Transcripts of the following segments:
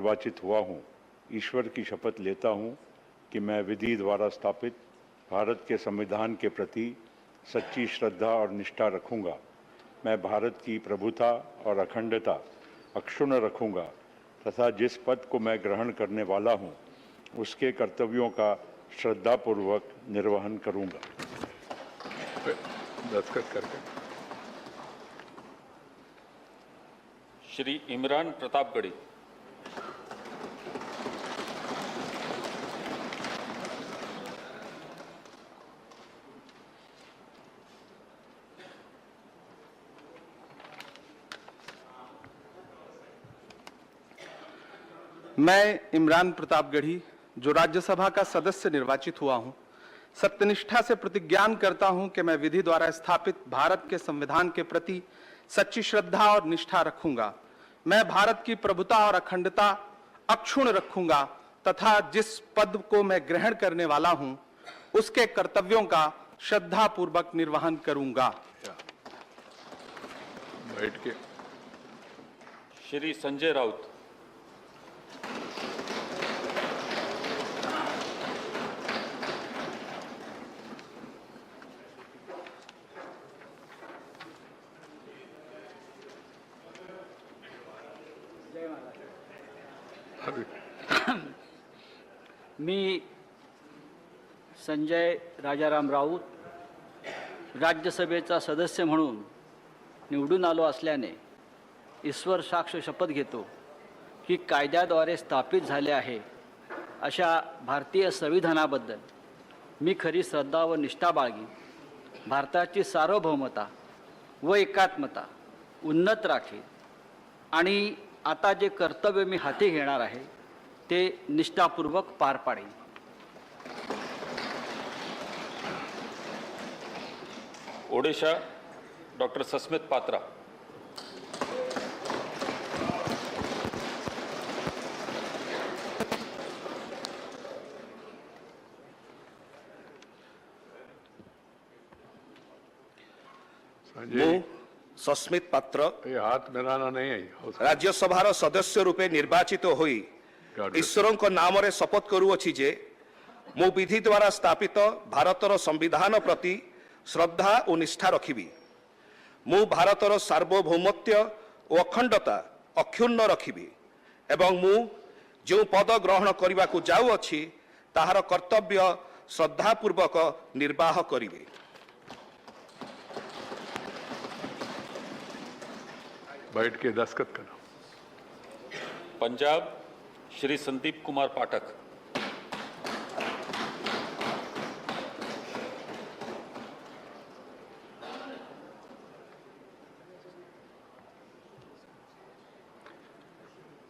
निर्वाचित हुआ हूँ, ईश्वर की शपथ लेता हूँ कि मैं विधि द्वारा स्थापित भारत के संविधान के प्रति सच्ची श्रद्धा और निष्ठा रखूँगा। मैं भारत की प्रभुता और अखंडता अक्षुण्ण रखूँगा तथा जिस पद को मैं ग्रहण करने वाला हूँ उसके कर्तव्यों का श्रद्धापूर्वक निर्वहन करूँगा। दस्तखत करके श्री इमरान प्रतापगढ़ी। मैं इमरान प्रतापगढ़ी जो राज्यसभा का सदस्य निर्वाचित हुआ हूं, सत्यनिष्ठा से प्रतिज्ञान करता हूं कि मैं विधि द्वारा स्थापित भारत के संविधान के प्रति सच्ची श्रद्धा और निष्ठा रखूंगा। मैं भारत की प्रभुता और अखंडता अक्षुण्ण रखूंगा तथा जिस पद को मैं ग्रहण करने वाला हूं उसके कर्तव्यों का श्रद्धापूर्वक निर्वहन करूंगा। बैठ के श्री संजय राउत। मी संजय राजाराम राऊत राज्यसभेचा सदस्य म्हणून निवडून आलो असल्याने ईश्वर साक्ष शपथ घेतो की कायद्याद्वारे स्थापित झाले आहे अशा भारतीय संविधानाबद्दल मी खरी श्रद्धा व निष्ठा बाळगी, भारताची सार्वभौमता व एकात्मता उन्नत राखील आणि आता जे कर्तव्य मी हाती घेणार आहे ते निष्ठापूर्वक पार पाडेन। ओडिशा डॉक्टर सस्मित पात्रा। संजय सस्मित पात्र ये हाथ मिलाना नहीं है। राज्यसभार सदस्य रूपे निर्वाचित होई ईश्वर को नाम रे शपथ करूअछि जे मु विधि द्वारा स्थापित भारतर संविधान प्रति श्रद्धा और निष्ठा रखिबी। मु भारतर सार्वभौमत्व और अखंडता अक्षुण्ण रखिबी एवं मु जो पद ग्रहण करने को जाऊँगी ताहार कर्तव्य श्रद्धापूर्वक निर्वाह करिबी। बैठ के दस्तखत करो। पंजाब श्री संदीप कुमार पाठक।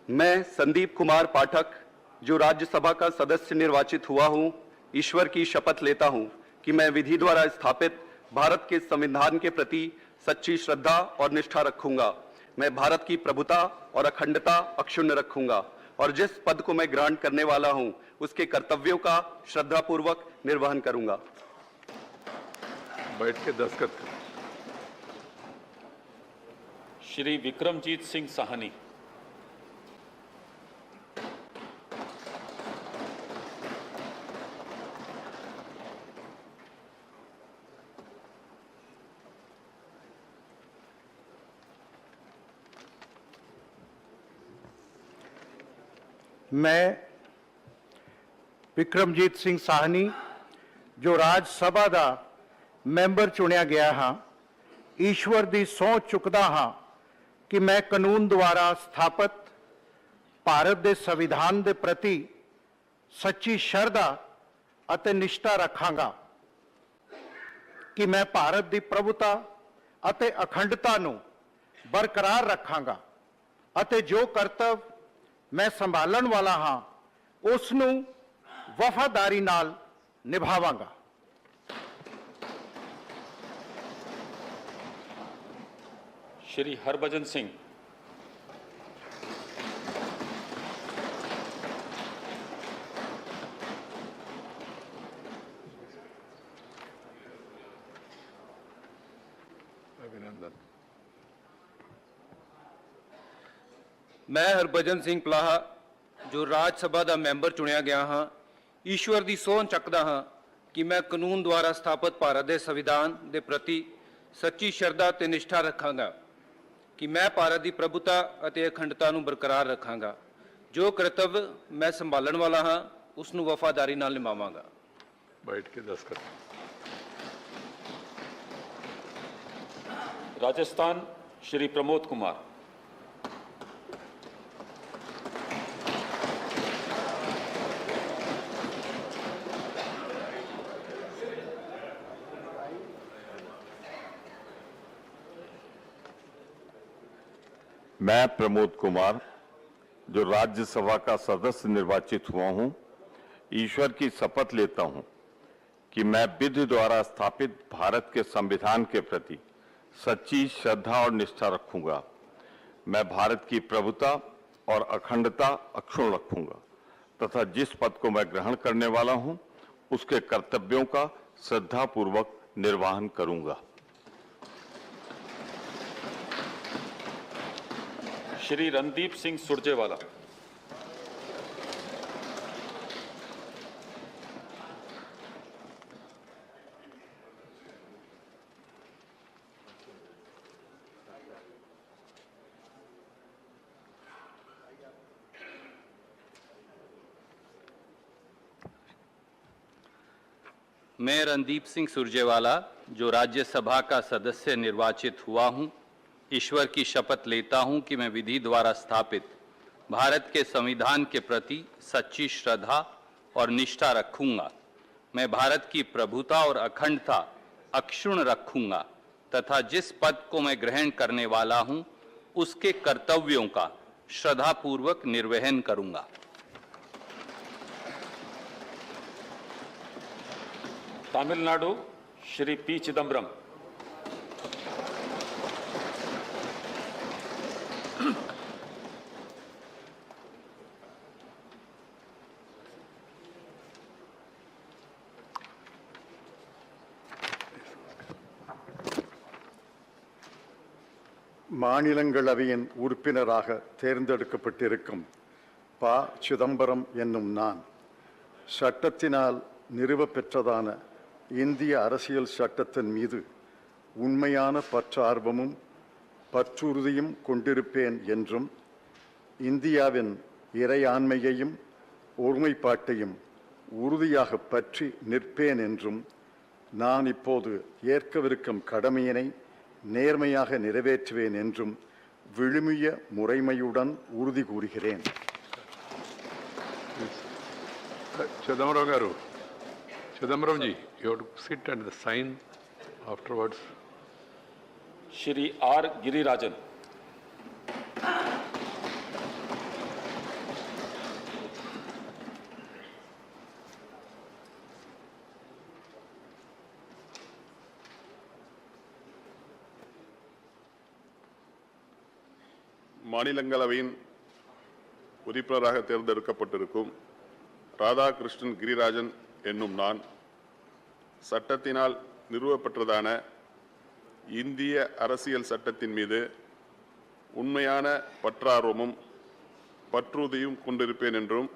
मैं संदीप कुमार पाठक जो राज्यसभा का सदस्य निर्वाचित हुआ हूं, ईश्वर की शपथ लेता हूं कि मैं विधि द्वारा स्थापित भारत के संविधान के प्रति सच्ची श्रद्धा और निष्ठा रखूंगा। मैं भारत की प्रभुता और अखंडता अक्षुण्ण रखूंगा और जिस पद को मैं ग्रहण करने वाला हूं उसके कर्तव्यों का श्रद्धापूर्वक निर्वहन करूंगा। बैठ के दस्तखत करो। श्री विक्रमजीत सिंह साहनी। मैं विक्रमजीत सिंह साहनी जो राज सभा का मैंबर चुनिया गया हाँ, ईश्वर की सौं चुकदा हाँ कि मैं कानून द्वारा स्थापित भारत के संविधान के प्रति सच्ची श्रद्धा अते निष्ठा रखांगा कि मैं भारत की प्रभुता अते अखंडता नूं बरकरार रखांगा अते जो कर्तव्य मैं संभालन वाला हाँ उसनूं वफादारी नाल निभावांगा। श्री हरभजन सिंह। अभिनंदन। मैं हरभजन सिंह प्लाहा जो राज सभा का मैंबर चुनिया गया हाँ ईश्वर की सौं चकदा हाँ कि मैं कानून द्वारा स्थापित भारत के संविधान के प्रति सच्ची श्रद्धा ते निष्ठा रखांगा कि मैं भारत की प्रभुता ਅਤੇ अखंडता ਨੂੰ बरकरार रखांगा। जो कर्तव्य मैं संभालन वाला हाँ उसनों वफादारी नाल निभावांगा। बैठ के दस्तखत। राजस्थान श्री प्रमोद कुमार। मैं प्रमोद कुमार जो राज्यसभा का सदस्य निर्वाचित हुआ हूं, ईश्वर की शपथ लेता हूं कि मैं विधि द्वारा स्थापित भारत के संविधान के प्रति सच्ची श्रद्धा और निष्ठा रखूंगा। मैं भारत की प्रभुता और अखंडता अक्षुण्ण रखूंगा तथा जिस पद को मैं ग्रहण करने वाला हूं उसके कर्तव्यों का श्रद्धापूर्वक निर्वहन करूंगा। श्री रणदीप सिंह सुरजेवाला। मैं रणदीप सिंह सुरजेवाला जो राज्यसभा का सदस्य निर्वाचित हुआ हूं, ईश्वर की शपथ लेता हूं कि मैं विधि द्वारा स्थापित भारत के संविधान के प्रति सच्ची श्रद्धा और निष्ठा रखूंगा। मैं भारत की प्रभुता और अखंडता अक्षुण्ण रखूंगा तथा जिस पद को मैं ग्रहण करने वाला हूं उसके कर्तव्यों का श्रद्धापूर्वक निर्वहन करूंगा। तमिलनाडु श्री पी चिदम्बरम। மாநிலங்களவையின் உறுப்பினராக தேர்ந்தெடுக்கப்பட்டிருக்கும் ப. சிதம்பரம் என்னும் நான் சட்டத்தினால் நிறுவப்பெற்றதான இந்திய அரசியல் சட்டத்தின் மீது உண்மையான பற்றார்வமும் பற்றுறுதியும் கொண்டிருப்பேன் என்றும் இந்தியாவின் இறையாண்மையையும் ஒருமைப்பாட்டையும் உறுதியாக பற்றி நிற்பேன் என்றும் நான் இப்போது ஏற்கவிருக்கும் கடமையினை நேர்மையாக நிறைவேற்றுவேன் என்றும் விழுமிய முறைமையுடன் உறுதி கூறுகிறேன். Chidambaram garu, Chidambaram ji, you have to sit and sign afterwards. Shri R Girirajan. மாநிலங்களவையின் உறுப்பினராக தேர்ந்தெடுக்கப்பட்டிருக்கும் ராதாகிருஷ்ணன் கிரிராஜன் என்னும் நான் சட்டத்தினால் நிறுவப்பெற்றதான இந்திய அரசியல் சட்டத்தின் மீது உண்மையான பற்றார்வமும் பற்றுறுதியும் கொண்டிருப்பேன் என்றும்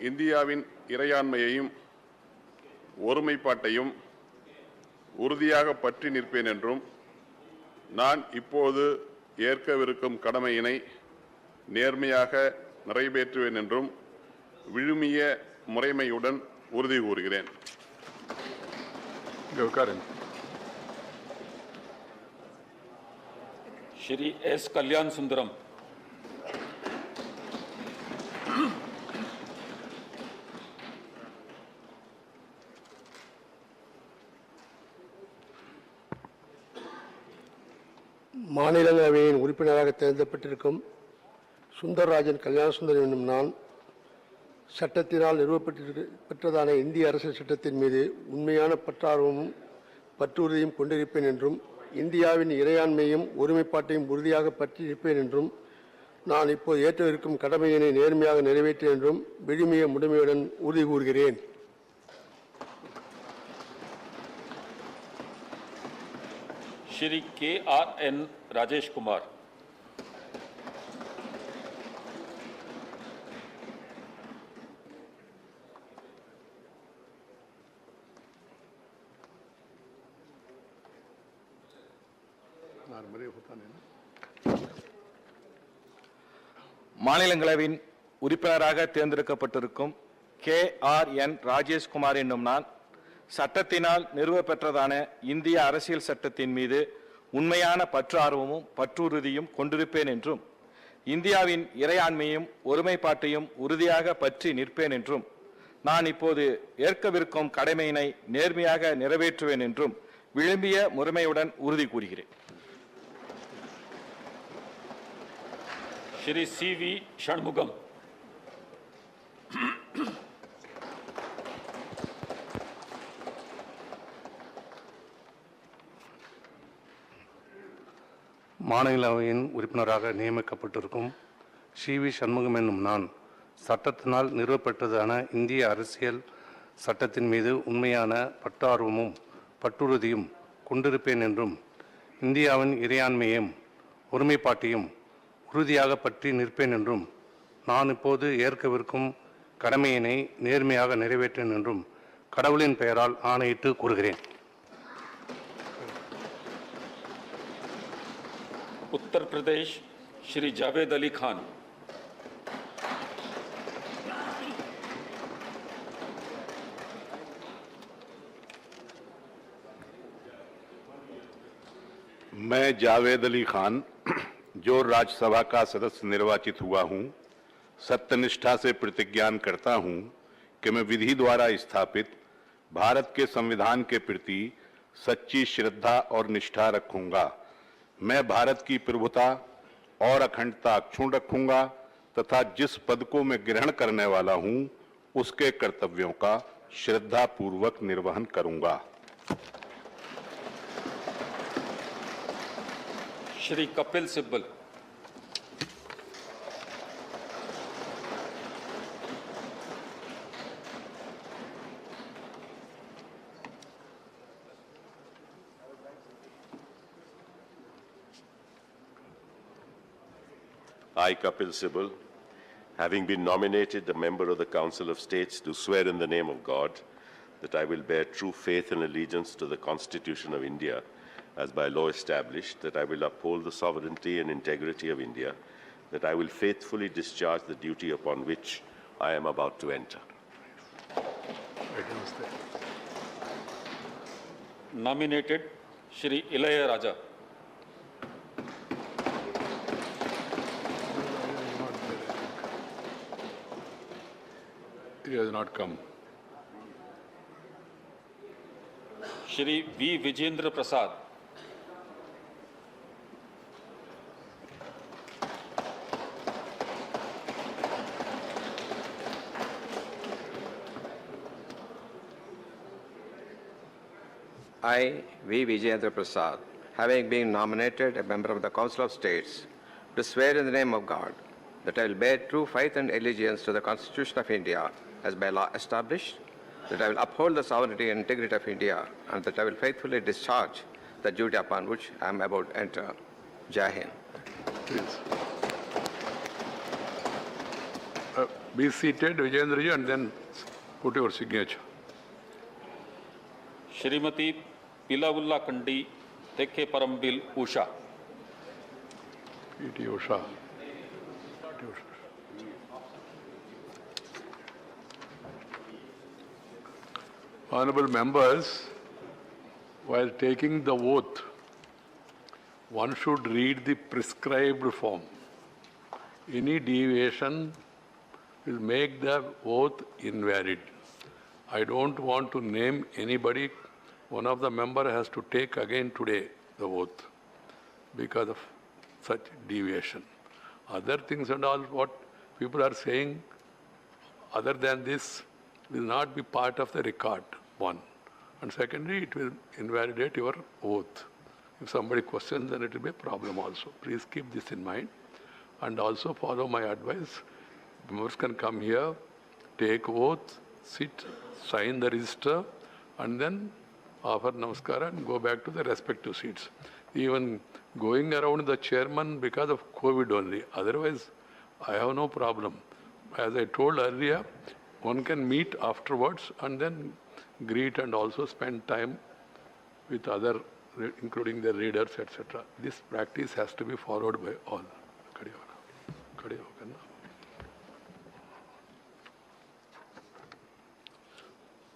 இந்தியாவின் இறையாண்மையையும் ஒருமைப்பாட்டையும் உறுதியாக பற்றி நிற்பேன் என்றும் நான் இப்போது ஏற்கவிருக்கும் கடமையினை நேர்மையாக நிறைவேற்றுவேன் என்றும் விழுமிய முறைமையுடன் உறுதி கூறுகிறேன். श्री एस कल्याण सुंदरम। மாநிலங்களவையின் உறுப்பினராக தேர்ந்தெடுக்கப்பட்டிருக்கும் சுந்தரராஜன் கல்யாண சுந்தரம் என்னும் நான் சட்டத்தினால் நிறுவப்பெற்றதான இந்திய அரசியல் சட்டத்தின் மீது உண்மையான பற்றார்வமும் பற்றுறுதியும் கொண்டிருப்பேன் என்றும் இந்தியாவின் இறையாண்மையும் ஒருமைப்பாட்டையும் உறுதியாக பற்றி இருப்பேன் என்றும் நான் இப்போது ஏற்றவிருக்கும் கடமையினை நேர்மையாக நிறைவேற்றேன் என்றும் விழுமிய முழுமையுடன் உறுதி கூறுகிறேன். श्री के आर एन राजेश कुमार। மாநிலங்களவையின் உறுப்பினராக தேர்ந்தெடுக்கப்பட்டிருக்கும் KRN ராஜேஷ்குமார் என்னும் நான் சட்டத்தினால் நிறுவப்பெற்றதான இந்திய அரசியல் சட்டத்தின் மீது உண்மையான பற்று ஆர்வமும் பற்றுறுதியும் கொண்டிருப்பேன் என்றும் இந்தியாவின் இறையாண்மையும் ஒருமைப்பாட்டையும் உறுதியாக பற்றி நிற்பேன் என்றும் நான் இப்போது ஏற்கவிருக்கும் கடமையினை நேர்மையாக நிறைவேற்றுவேன் என்றும் விளம்பிய முறைமையுடன் உறுதி கூறுகிறேன். श्री CV षणमुगम। மாநிலவையின் உறுப்பினராக நியமிக்கப்பட்டிருக்கும் CV சண்முகம் என்னும் நான் சட்டத்தினால் நிறுவப்பட்டதான இந்திய அரசியல் சட்டத்தின் மீது உண்மையான பற்றார்வமும் பற்றுறுதியும் கொண்டிருப்பேன் என்றும் இந்தியாவின் இறையாண்மையையும் ஒருமைப்பாட்டையும் உறுதியாக பற்றி நிற்பேன் என்றும் நான் இப்போது ஏற்கவிருக்கும் கடமையினை நேர்மையாக நிறைவேற்றேன் என்றும் கடவுளின் பெயரால் ஆணையிட்டு கூறுகிறேன். उत्तर प्रदेश श्री जावेद अली खान। मैं जावेद अली खान जो राज्यसभा का सदस्य निर्वाचित हुआ हूं, सत्यनिष्ठा से प्रतिज्ञान करता हूं कि मैं विधि द्वारा स्थापित भारत के संविधान के प्रति सच्ची श्रद्धा और निष्ठा रखूंगा। मैं भारत की प्रभुता और अखंडता अक्षुण्ण रखूंगा तथा जिस पद को मैं ग्रहण करने वाला हूं, उसके कर्तव्यों का श्रद्धापूर्वक निर्वहन करूंगा। Shri Kapil Sibal. I, Kapil Sibal, having been nominated a member of the Council of States, do swear in the name of God that I will bear true faith and allegiance to the Constitution of India as by law established, that I will uphold the sovereignty and integrity of India, that I will faithfully discharge the duty upon which I am about to enter. Nominated Shri Ilaya Raja. He has not come. Shri V. Vijendra Prasad. I, V. Vijendra Prasad, having been nominated a member of the Council of States, do swear in the name of God that I will bear true faith and allegiance to the Constitution of India as by law established, that I will uphold the sovereignty and integrity of India, and that I will faithfully discharge the duty upon which I am about to enter. Jai Hind. Please. Be seated, Vijendraji, and then put your signature. Shrimati पिलावुल्ला Kandi तेखे Parambil Usha. P.T. Usha. Honorable members, while taking the oath, one should read the prescribed form. Any deviation will make the oath invalid. I don't want to name anybody. One of the member has to take again today the oath because of such deviation. Other things and all what people are saying other than this will not be part of the record, one. And secondly, it will invalidate your oath. If somebody questions, then it will be a problem also. Please keep this in mind and also follow my advice. Members can come here, take oath, sit, sign the register, and then offer namaskara and go back to the respective seats. Even going around the chairman because of COVID only. Otherwise, I have no problem. As I told earlier, one can meet afterwards and then greet and also spend time with other including their readers, etc. This practice has to be followed by all.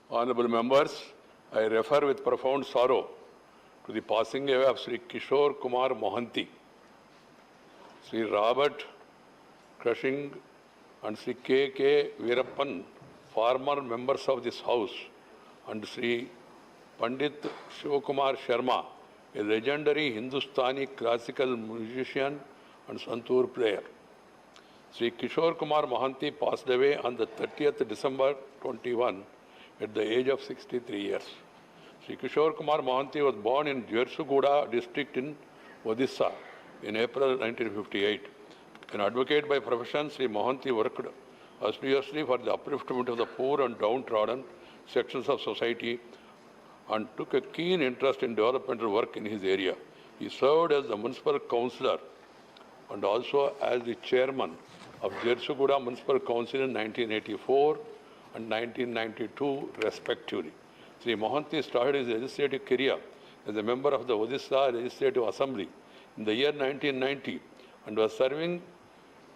Honorable members, I refer with profound sorrow to the passing away of Sri Kishore Kumar Mohanty, Sri Robert Cushing and Sri K. Veerappan, former members of this House, and Sri Pandit Shivakumar Sharma, a legendary Hindustani classical musician and santoor player. Sri Kishore Kumar Mohanty passed away on the 30th December 21 at the age of 63 years. Sri Kishore Kumar Mohanty was born in Jharsuguda district in Odisha in April 1958. An advocate by profession, Sri Mohanty worked assiduously for the upliftment of the poor and downtrodden sections of society and took a keen interest in developmental work in his area. He served as the municipal councillor and also as the chairman of Jharsuguda Municipal Council in 1984 and 1992 respectively. Sri Mohanty started his legislative career as a member of the Odisha Legislative Assembly in the year 1990 and was serving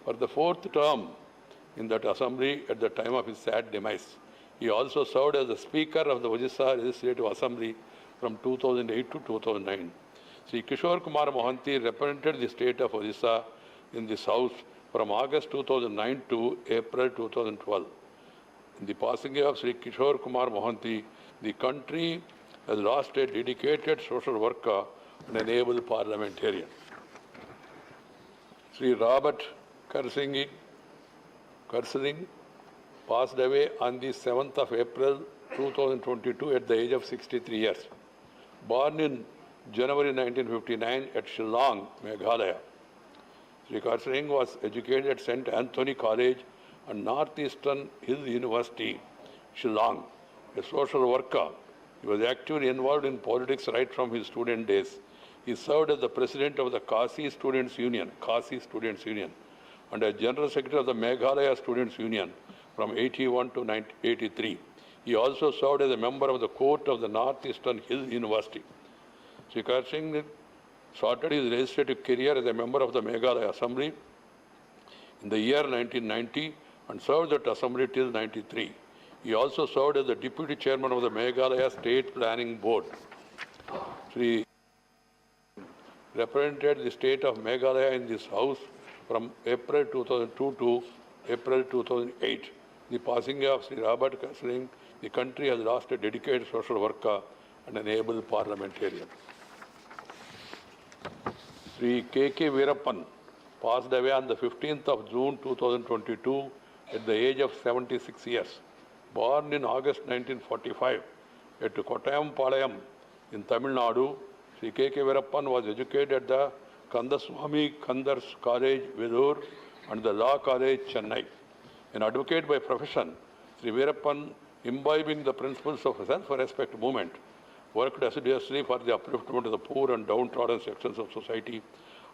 for the 4th term in that assembly at the time of his sad demise. He also served as the Speaker of the Odisha Legislative Assembly from 2008 to 2009. Sri Kishore Kumar Mohanty represented the state of Odisha in this House from August 2009 to April 2012. In the passing away of Sri Kishore Kumar Mohanty, the country has lost a dedicated social worker and an able parliamentarian. Sri Robert Cushing passed away on the 7th of April 2022 at the age of 63 years. Born in January 1959 at Shillong, Meghalaya, Sri Cushing was educated at St. Anthony College and Northeastern Hills University, Shillong. A social worker, he was actively involved in politics right from his student days. He served as the president of the Kasi Students' Union, and as general secretary of the Meghalaya Students' Union from 81 to 1983. He also served as a member of the court of the Northeastern Hills University. Sri Cushing started his legislative career as a member of the Meghalaya Assembly in the year 1990 and served that assembly till 1993. He also served as the deputy chairman of the Meghalaya State Planning Board. Sri represented the state of Meghalaya in this House from April 2002 to April 2008. The passing of Sri Robert Cushing, the country has lost a dedicated social worker and an able parliamentarian. Sri K. Veerappan passed away on the 15th of June 2022 at the age of 76 years. Born in August 1945 at Kottayam Palayam in Tamil Nadu, Sri K. Veerappan was educated at the Kandaswamy Kandars College, Vedur, and the Law College, Chennai. An advocate by profession, Sri Veerappan, imbibing the principles of self-respect movement, worked assiduously for the upliftment of the poor and downtrodden sections of society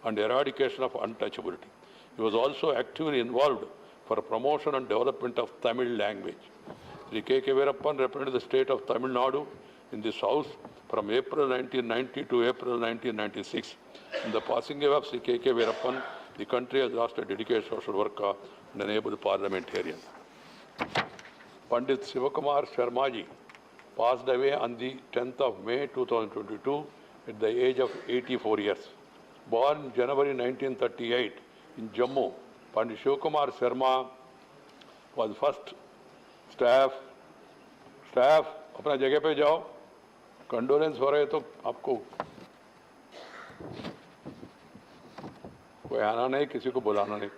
and eradication of untouchability. He was also actively involved for promotion and development of Tamil language. Sri K. Veerappan represented the state of Tamil Nadu in this House from April 1990 to April 1996. In the passing away of Sri K. Veerappan, the country has lost a dedicated social worker and an able parliamentarian. Pandit Shivakumar Sharma passed away on the 10th of May 2022 at the age of 84 years. Born January 1938 in Jammu, Pandit Shivakumar Sharma was first staff, अपना जगह पे जाओ, condolence हो रहे तो आपको कोई आना नहीं, किसी को बुलाना नहीं.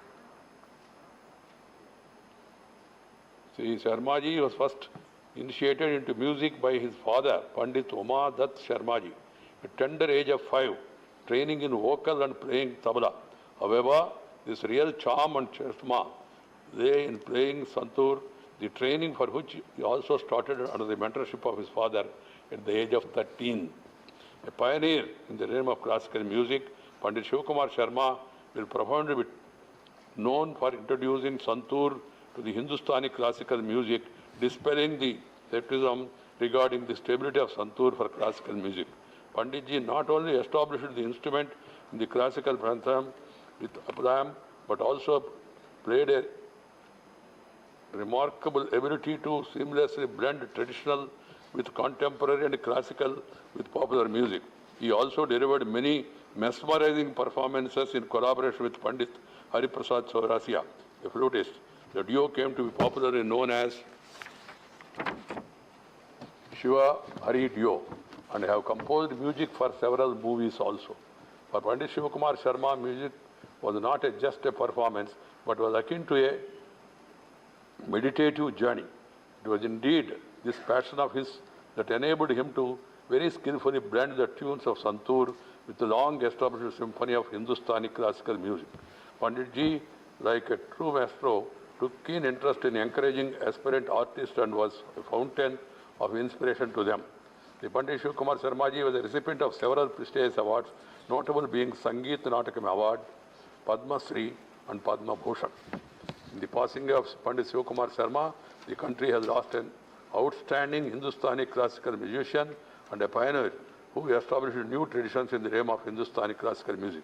Sri Sharma ji was first initiated into music by his father, Pandit Uma Dutt Sharma ji, at tender age of 5, training in vocal and playing tabla. However, this real charm and charisma lay in playing santoor, the training for which he also started under the mentorship of his father at the age of 13. A pioneer in the realm of classical music, Pandit Shivakumar Sharma will profoundly be known for introducing santoor to the Hindustani classical music, dispelling the skepticism regarding the stability of santoor for classical music. Panditji not only established the instrument in the classical prantham with Apdam, but also played a remarkable ability to seamlessly blend traditional with contemporary and classical with popular music. He also delivered many mesmerizing performances in collaboration with Pandit Hariprasad Chaurasia, a flutist. The duo came to be popularly known as Shiva Hari Duo and have composed music for several movies also. For Pandit Shivakumar Sharma, music was not just a performance, but was akin to a meditative journey. It was indeed this passion of his that enabled him to very skillfully blend the tunes of Santoor with the long-established symphony of Hindustani classical music. Panditji, like a true maestro, took keen interest in encouraging aspirant artists and was a fountain of inspiration to them. The Pandit Shivakumar Sharmaji was a recipient of several prestigious awards, notable being Sangeet Natakam Award, Padma Shri and Padma Bhushan. In the passing of Pandit Shivakumar Sharma, the country has lost an outstanding Hindustani classical musician and a pioneer who established new traditions in the realm of Hindustani classical music.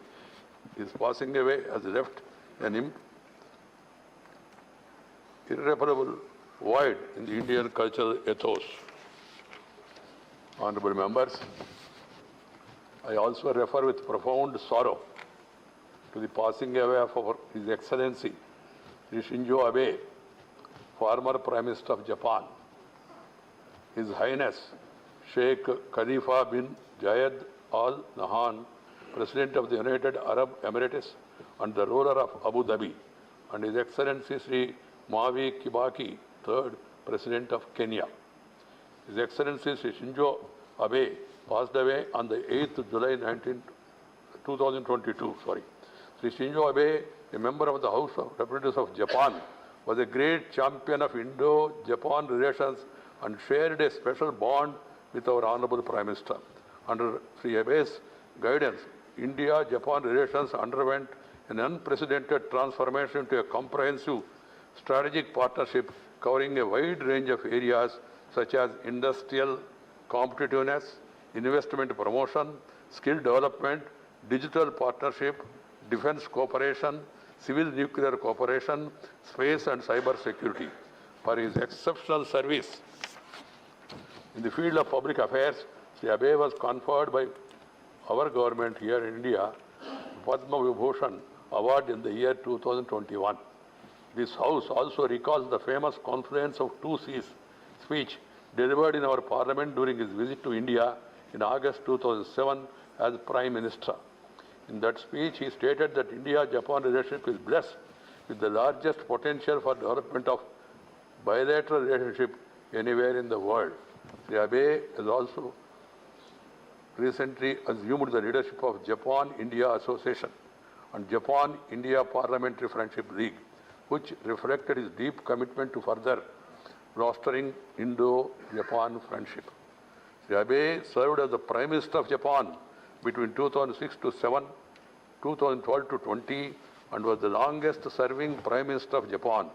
His passing away has left an irreparable void in the Indian cultural ethos. Honorable members, I also refer with profound sorrow to the passing away of His Excellency Sri Shinzo Abe, former Prime Minister of Japan. His Highness Sheikh Khalifa bin Zayed Al Nahyan, President of the United Arab Emirates and the ruler of Abu Dhabi, and His Excellency Sri Mavi Kibaki, third President of Kenya. His Excellency Sri Shinzo Abe passed away on the 8th July 2022. Sri Shinzo Abe, a member of the House of Representatives of Japan, was a great champion of Indo-Japan relations and shared a special bond with our Honorable Prime Minister. Under Sri Abe's guidance, India-Japan relations underwent an unprecedented transformation to a comprehensive strategic partnership covering a wide range of areas such as industrial competitiveness, investment promotion, skill development, digital partnership, defense cooperation, civil nuclear cooperation, space and cyber security. For his exceptional service in the field of public affairs, Sri Abe was conferred by our government here in India Padma Vibhushan Award in the year 2021. This House also recalls the famous Confluence of Two Seas speech delivered in our Parliament during his visit to India in August 2007 as Prime Minister. In that speech, he stated that India-Japan relationship is blessed with the largest potential for development of bilateral relationship anywhere in the world. Sri Abe has also recently assumed the leadership of Japan-India Association and Japan-India Parliamentary Friendship League, which reflected his deep commitment to further fostering Indo-Japan friendship. Sri Abe served as the Prime Minister of Japan between 2006 to 7, 2012 to 20, and was the longest serving Prime Minister of Japan.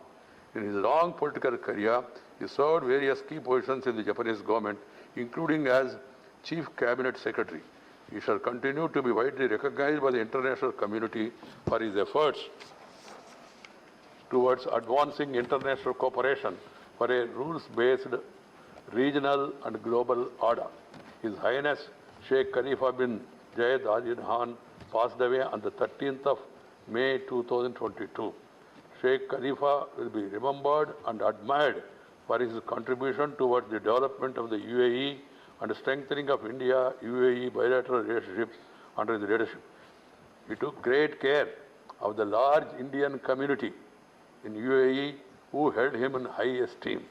In his long political career, he served various key positions in the Japanese government, including as Chief Cabinet Secretary. He shall continue to be widely recognized by the international community for his efforts towards advancing international cooperation for a rules-based regional and global order. His Highness Sheikh Khalifa bin Zayed Al Nahyan passed away on the 13th of May 2022. Sheikh Khalifa will be remembered and admired for his contribution towards the development of the UAE and strengthening of India-UAE bilateral relationships under his leadership. He took great care of the large Indian community in UAE who held him in high esteem.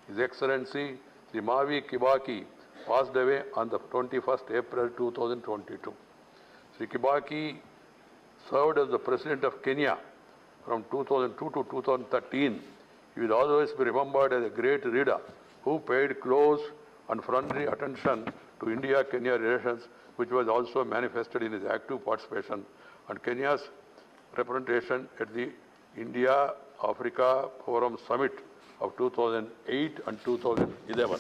His Excellency Sri Mavi Kibaki passed away on the 21st April 2022. Sri Kibaki served as the President of Kenya from 2002 to 2013. He will always be remembered as a great leader who paid close and friendly attention to India-Kenya relations, which was also manifested in his active participation and Kenya's representation at the India-Africa Forum Summit of 2008 and 2011.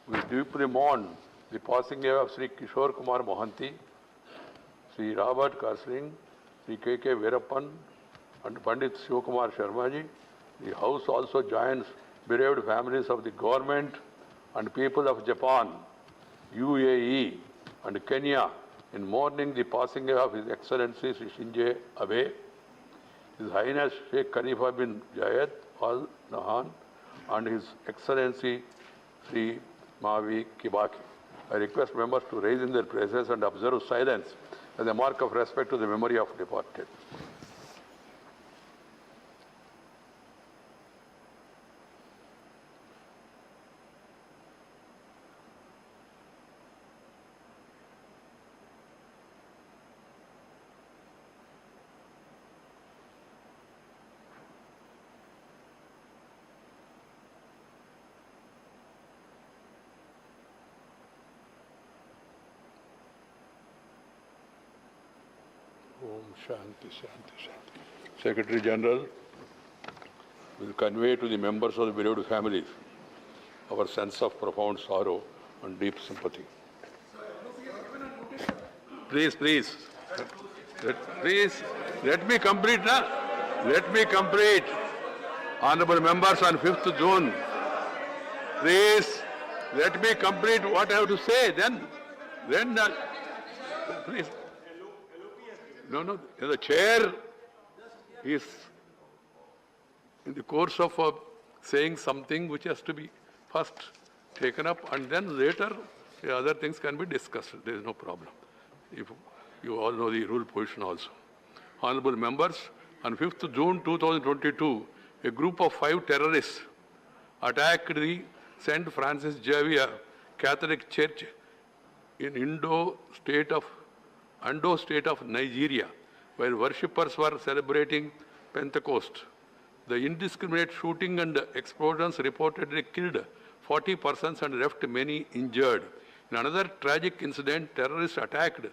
We deeply mourn the passing away of Sri Kishore Kumar Mohanty, Sri Robert Karsling, Sri K.K. Veerappan, and Pandit Shivakumar Sharmaji. The House also joins bereaved families of the government and people of Japan, UAE, and Kenya in mourning the passing away of His Excellency Sri Shinzo Abe, His Highness Sheikh Khalifa bin Zayed Al Nahyan, and His Excellency Sri Mavi Kibaki. I request members to raise in their places and observe silence as a mark of respect to the memory of departed. Om Shanti, Shanti, Shanti. Secretary General will convey to the members of the bereaved families our sense of profound sorrow and deep sympathy. Please, let me complete, na? Let me complete. Honorable members, on 5th June, please, let me complete what I have to say, then please. No, the chair is in the course of saying something which has to be first taken up, and then later the other things can be discussed. There is no problem. If you all know the rule position also. Honorable members, on 5th June 2022, a group of 5 terrorists attacked the St. Francis Xavier Catholic Church in Ondo state of Nigeria, while worshippers were celebrating Pentecost. The indiscriminate shooting and explosions reportedly killed 40 persons and left many injured. In another tragic incident, terrorists attacked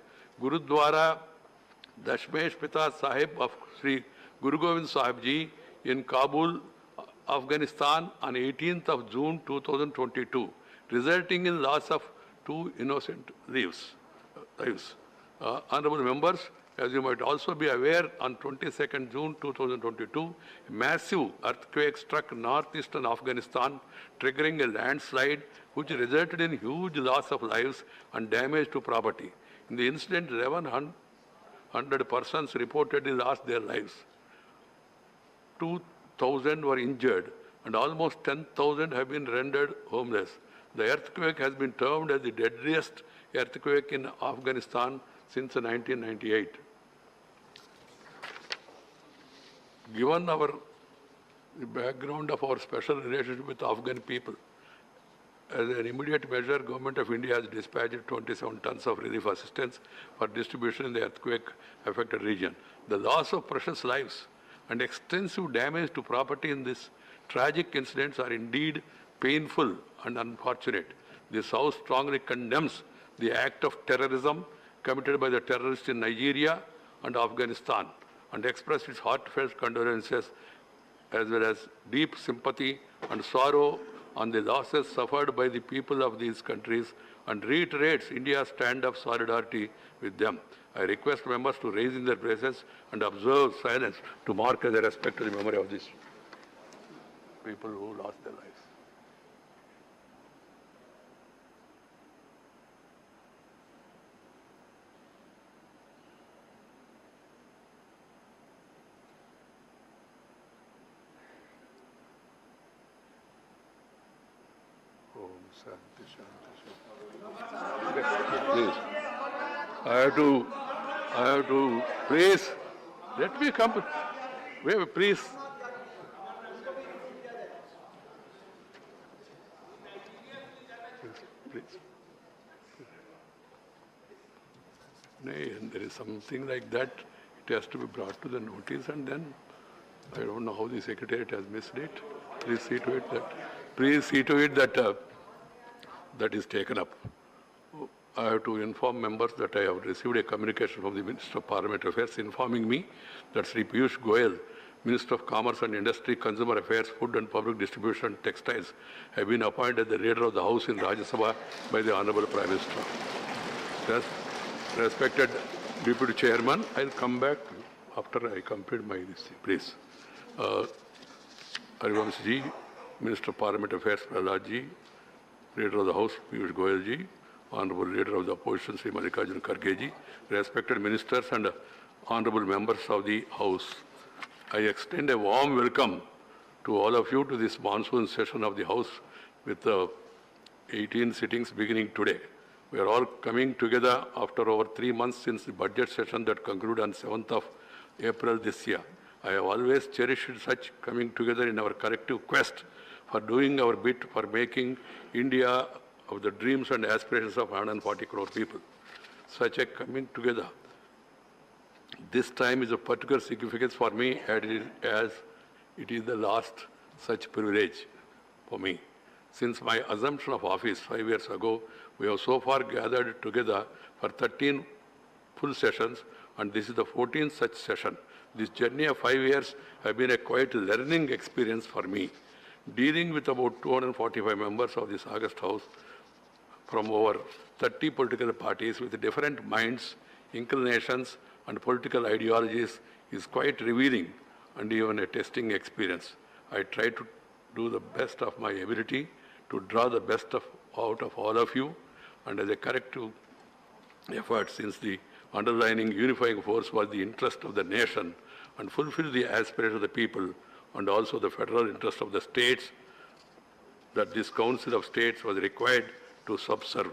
Gurudwara Dashmesh Pita Sahib of Sri Guru Gobind Sahib Ji in Kabul, Afghanistan on 18th of June 2022, resulting in loss of 2 innocent lives. Honorable members, as you might also be aware, on 22nd June 2022, a massive earthquake struck northeastern Afghanistan, triggering a landslide which resulted in huge loss of lives and damage to property. In the incident, 1,100 persons reportedly lost their lives. 2,000 were injured, and almost 10,000 have been rendered homeless. The earthquake has been termed as the deadliest earthquake in Afghanistan since 1998. Given the background of our special relationship with Afghan people, as an immediate measure, Government of India has dispatched 27 tons of relief assistance for distribution in the earthquake-affected region. The loss of precious lives and extensive damage to property in this tragic incidents are indeed painful and unfortunate. This House strongly condemns the act of terrorism committed by the terrorists in Nigeria and Afghanistan, and express its heartfelt condolences as well as deep sympathy and sorrow on the losses suffered by the people of these countries, and reiterates India's stand of solidarity with them. I request members to raise in their places and observe silence to mark as a respect to the memory of these people who lost their lives. Please. I have to, please, let me come. Wait, please. Please. Nay, and there is something like that, it has to be brought to the notice, and then I don't know how the Secretariat has missed it. Please see to it that that is taken up. I have to inform members that I have received a communication from the Minister of Parliamentary Affairs informing me that Sri Piyush Goyal Minister of Commerce and Industry, Consumer Affairs, Food and Public Distribution, Textiles have been appointed the Leader of the House in Rajya Sabha by the Honorable Prime Minister. Yes, respected Deputy Chairman, I'll come back after I complete my list, please. Harivansh ji, Minister of Parliament Affairs, Prahlad ji, Leader of the House, Piyush Goyal ji, Honorable Leader of the Opposition, Sri Mallikarjun Kharge ji, respected ministers and honorable members of the House. I extend a warm welcome to all of you to this monsoon session of the House with 18 sittings beginning today. We are all coming together after over 3 months since the budget session that concluded on 7th of April this year. I have always cherished such coming together in our collective quest for doing our bit for making India of the dreams and aspirations of 140 crore people. Such a coming together this time is of particular significance for me as it is the last such privilege for me. Since my assumption of office 5 years ago, we have so far gathered together for 13 full sessions, and this is the 14th such session. This journey of 5 years has been a quite learning experience for me. Dealing with about 245 members of this August House from over 30 political parties with different minds, inclinations, and political ideologies is quite revealing and even a testing experience. I try to do the best of my ability to draw the best out of all of you, and as a corrective effort, since the underlying unifying force was the interest of the nation and fulfill the aspirations of the people and also the federal interest of the states, that this Council of States was required to subserve.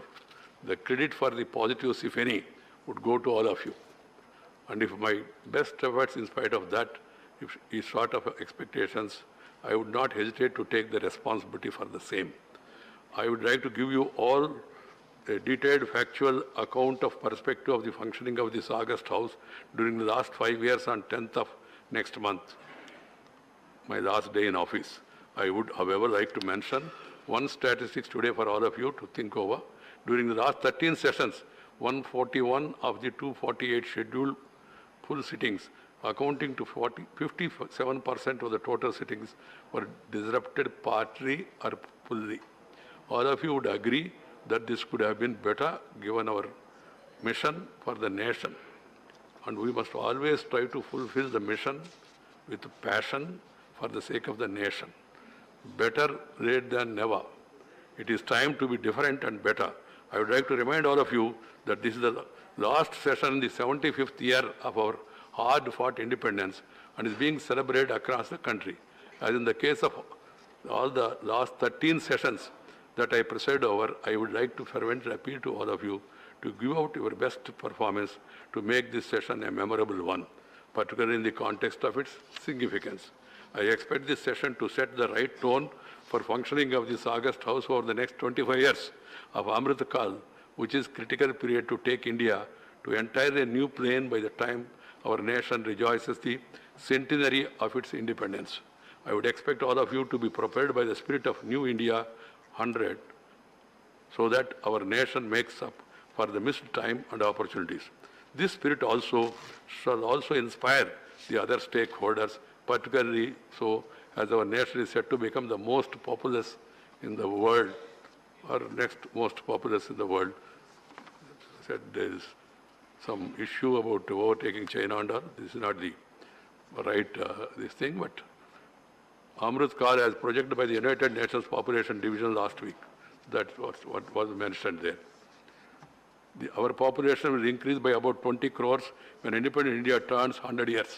The credit for the positives, if any, would go to all of you. And if my best efforts, in spite of that, is short of expectations, I would not hesitate to take the responsibility for the same. I would like to give you all a detailed factual account of perspective of the functioning of this August House during the last 5 years on 10th of next month, my last day in office. I would, however, like to mention one statistics today for all of you to think over. During the last 13 sessions, 141 of the 248 scheduled full sittings, accounting to 57% of the total sittings, were disrupted partly or fully. All of you would agree that this could have been better given our mission for the nation. And we must always try to fulfill the mission with passion for the sake of the nation. Better late than never. It is time to be different and better. I would like to remind all of you that this is the last session in the 75th year of our hard-fought independence and is being celebrated across the country. As in the case of all the last 13 sessions that I preside over, I would like to fervently appeal to all of you to give out your best performance to make this session a memorable one, particularly in the context of its significance. I expect this session to set the right tone for functioning of this August House over the next 25 years of Amrit Kal, which is critical period to take India to entirely new plane by the time our nation rejoices the centenary of its independence. I would expect all of you to be propelled by the spirit of New India 100 so that our nation makes up for the missed time and opportunities. This spirit also shall also inspire the other stakeholders, particularly so as our nation is set to become the most populous in the world, or next most populous in the world. Said there is some issue about overtaking China and all. This is not the right this thing, but Amrit Kal as projected by the United Nations Population Division last week. That was what was mentioned there. Our population will increase by about 20 crores when independent India turns 100 years.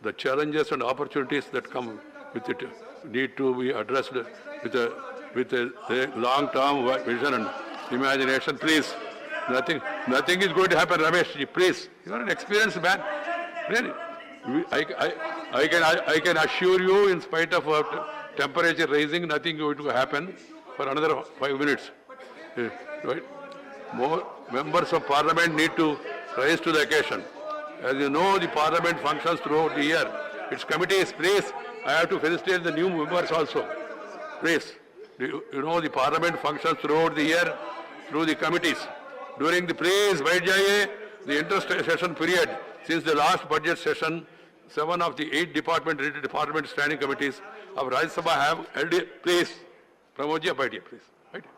The challenges and opportunities that come with it need to be addressed with a long-term vision and imagination. Please, nothing is going to happen, Ramesh ji. Please, you are an experienced man. Really, I can assure you, in spite of temperature rising, nothing is going to happen for another 5 minutes. Right? More members of Parliament need to rise to the occasion. As you know, the Parliament functions throughout the year. Its committees, please, I have to felicitate the new members also. Please, you know the Parliament functions throughout the year through the committees. During the please, the inter-session period, since the last budget session 7 of the 8 department standing committees of Rajya Sabha have held a place. Pramod ji, बैठिए, please. बैठिए.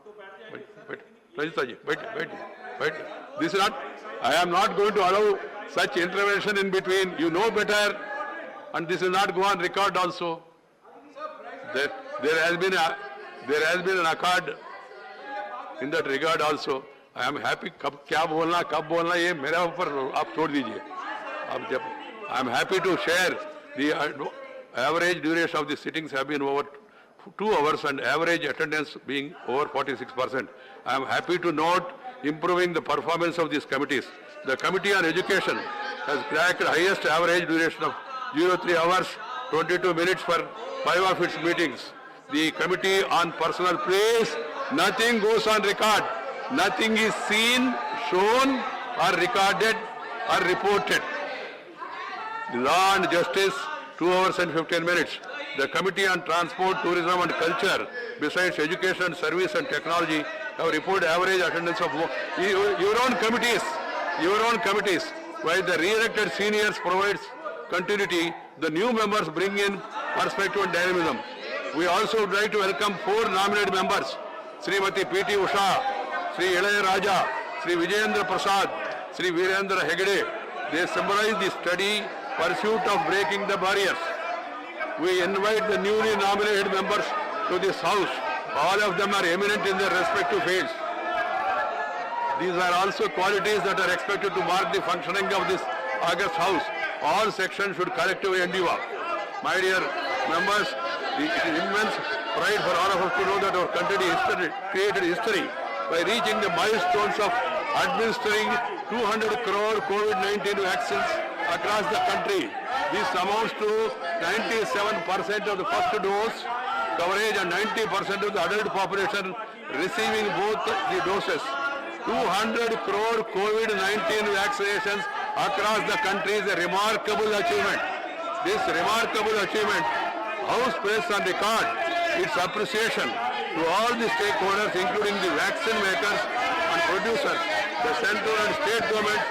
Rajita ji, बैठिए. This is not, I am not going to allow such intervention in between. You know better, and this will not go on record also. There has been an accord in that regard also. I am happy. कब कब बोलना ये मेरा ऊपर आप छोड़ दीजिए. अब जब I am happy to share the average duration of the sittings have been over 2 hours and average attendance being over 46%. I am happy to note improving the performance of these committees. The Committee on Education has cracked highest average duration of 03 hours 22 minutes for 5 of its meetings. The Committee on Personal Praise, nothing goes on record. Nothing is seen, shown or recorded or reported. Law and Justice, 2 hours and 15 minutes. The Committee on Transport, Tourism and Culture, besides Education, Service and Technology, have reported average attendance of your own committees. While the re-elected seniors provides continuity, the new members bring in perspective and dynamism. We also would like to welcome 4 nominated members, Srimati P.T. Usha, Sri Ilaya Raja, Sri Vijayendra Prasad, Sri Virendra Hegde. They symbolize the steady pursuit of breaking the barriers. We invite the newly nominated members to this house. All of them are eminent in their respective fields. These are also qualities that are expected to mark the functioning of this august house. All sections should collectively endeavor. My dear members, it is immense pride for all of us to know that our country created history by reaching the milestones of administering 200 crore COVID-19 vaccines across the country. This amounts to 97% of the first dose coverage and 90% of the adult population receiving both the doses. 200 crore COVID-19 vaccinations across the country is a remarkable achievement. This remarkable achievement, House placed on record its appreciation to all the stakeholders, including the vaccine makers and producers, the central and state governments,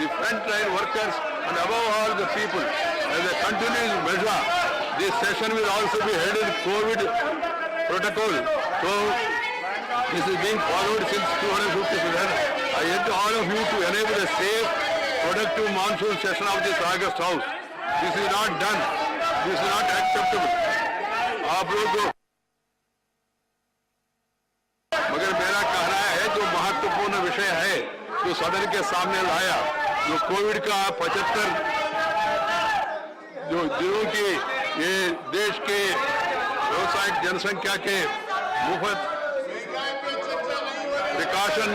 the frontline workers, and above all the people. As a continuous measure, this session will also be held in COVID protocol. So, this is being followed since 250 years. I urge all of you to enable a safe, productive monsoon session of this August House. This is not done. This is not acceptable. आप लोग को मगर मेरा कहना है जो महत्वपूर्ण विषय है जो सदन के सामने लाया जो कोविड का 75 जो दिनों की ये देश के व्यावसायिक जनसंख्या के मुफ्त प्रिकॉशन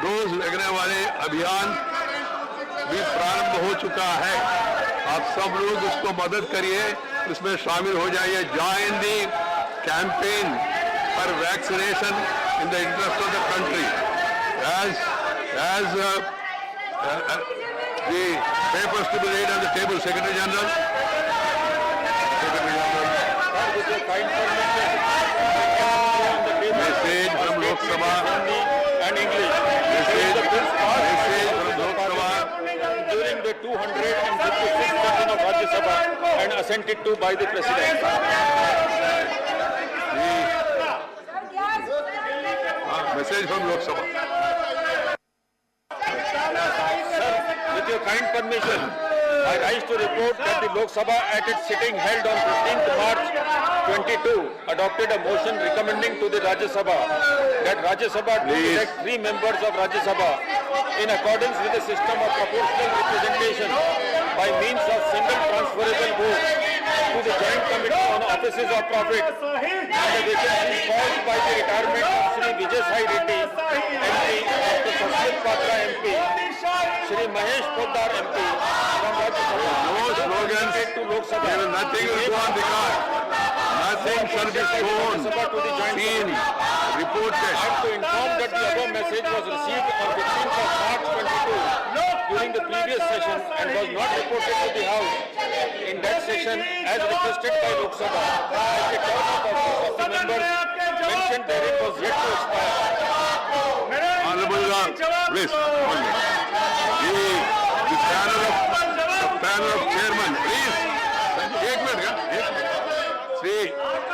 डोज लगने वाले अभियान भी प्रारंभ हो चुका है। आप सब लोग उसको मदद करिए, इसमें शामिल हो जाइए। Join the campaign for vaccination in the interest of the country. As the papers to be laid on the table, Secretary General. Message from Lok Sabha and English. Message from Lok Sabha During the 256th session of Rajya Sabha and assented to by the President. Message from Lok Sabha. With your kind permission, I rise to report that the Lok Sabha at its sitting held on 15th March 22 adopted a motion recommending to the Rajya Sabha that Rajya Sabha do elect 3 members of Rajya Sabha in accordance with the system of proportional representation by means of single transferable vote to the Joint Committee on Offices of Profit and the vacancies caused by the retirement of Shri Vijay Sai Reddy MP, Dr. Saswat Patra MP, Shri Mahesh Poddar MP from Rajya Sabha. No slogans. To Lok Sabha. There is nothing will go on record. Nothing shall be shown, seen, reported. I am to inform that the above message was received on 15th of March 22 during the previous session and was not reported to the House in that session as requested by Lok Sabha. As the term of office of the members mentioned therein was yet to expire. Honorable, please. The panel of chairman, please. एक minute का,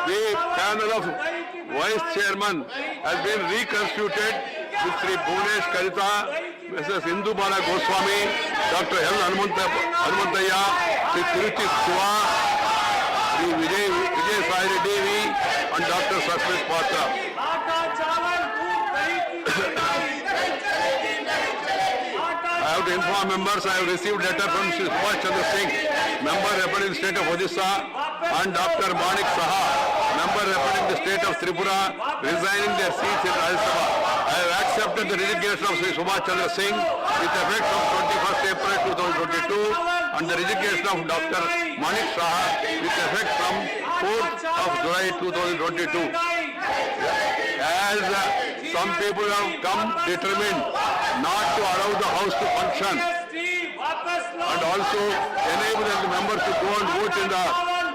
the panel of vice chairman has been reconstituted with Sri Bhunesh Karita, Mrs. Indu Bala Goswami, Dr. L. Hanumanthaya, Sri Tiruchi Siva, Sri Vijay Sai Devi, and Dr. Sasmit Patra. I have to inform members, I have received letter from Sri Subhash Chandra Singh, member representing the state of Odisha, and Dr. Manik Saha, member representing the state of Tripura, resigning their seats in Rajya Sabha. I have accepted the resignation of Sri Subhash Chandra Singh with effect from 21st April 2022 and the resignation of Dr. Manik Saha with effect from 4th of July 2022. As some people have come determined not to allow the House to function and also enable the members to go and vote in the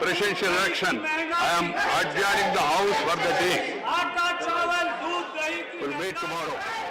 presidential election, I am adjourning the House for the day. We'll meet tomorrow.